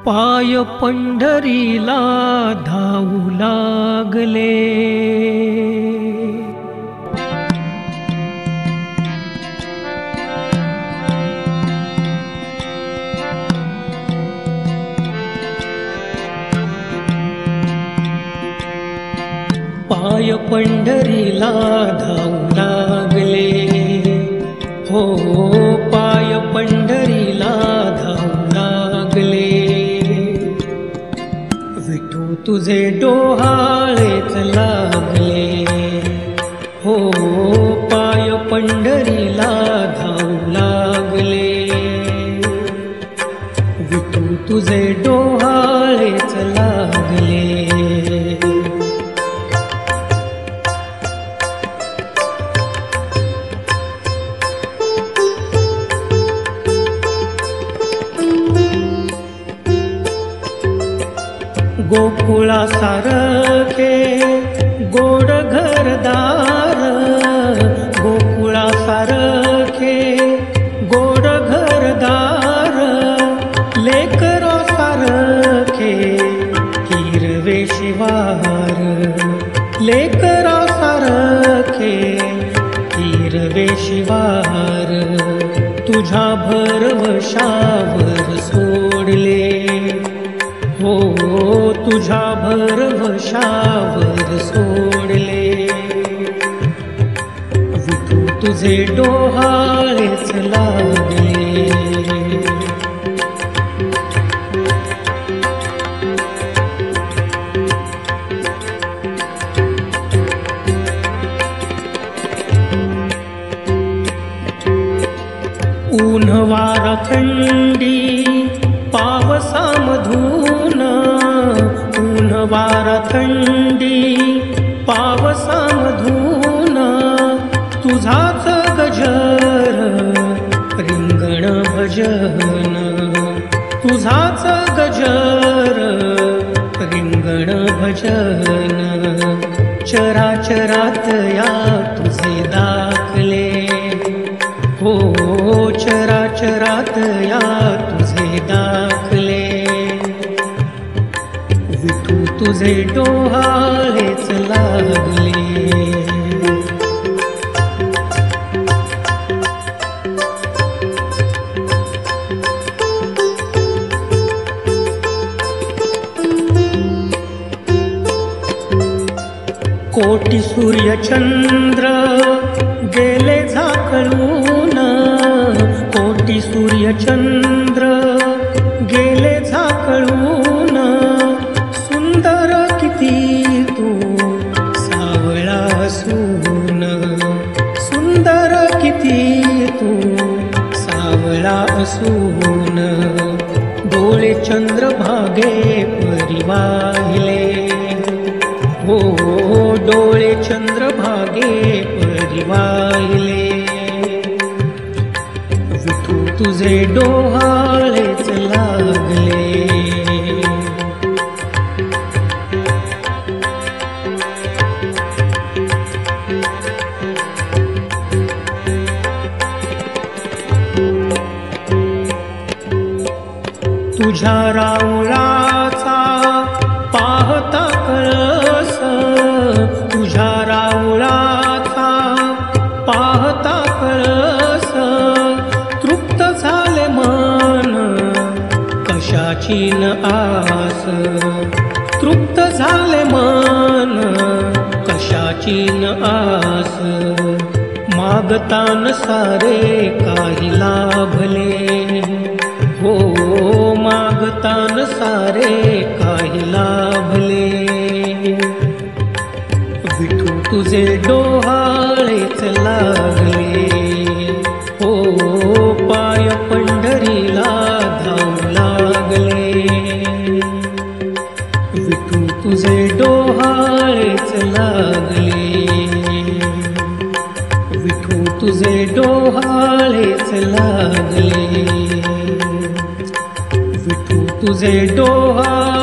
पाय पंढरीला धावू लागले। पाय पंढरीला धावू लागले, हो पाय पंढरीला धावू लागले। विठू तुझे डोहाळेच लागले, हो पाय पंढरीला धावू लागले। विठू तुझे डोहाळेच लागले। गोकुळासारखे गोड घरदार, गोकुळासारखे गोड घरदार, लेकरासारखे हिरवे शिवार, लेकरासारखे हिरवे शिवार, तुझ्या भरवशावर सोडले, हो तुझ्या भरवशावर सोडले। विठू तुझे डोहाळेच लागले। ऊन वारा थंडी पावसामधून, ऊन वारा थंडी पावसामधून, तुझाच गजर रिंगण भजन, तुझाच गजर रिंगण भजन। चराचरात या तुझे दाखले, हो चराचरात या तुझे दाखले। विठू तुझे डोहाळेच लागले। कोटी सूर्यचंद्र गेले झाकळून, कोटी सूर्यचंद्र गेले झाकळून, सुंदर किती तू सावळा असून, सुंदर किती तू सावळा असून, डोळे चंद्रभागे परिवाहिले, हो डोळे चंद्रभागे परिवाहिले। विठू तुझे डोहाळेच लागले। तुझ्या राऊळाचा पाहता कळस, तुझ्या राऊळाचा पाहता कळस, तृप्त झाले मन कशाची न आस, तृप्त झाले मन कशाची न आस। मागतान सारे काही लाभले, हो मागतान सारे काही लाभले। विठू तुझे डोहाळेच लागले, हो पाय पंढरीला धावू लागले। विठू तुझे डोहाळेच लागले, विठू तुझे डोहाळेच लागले। विठू तुझे डोहाळेच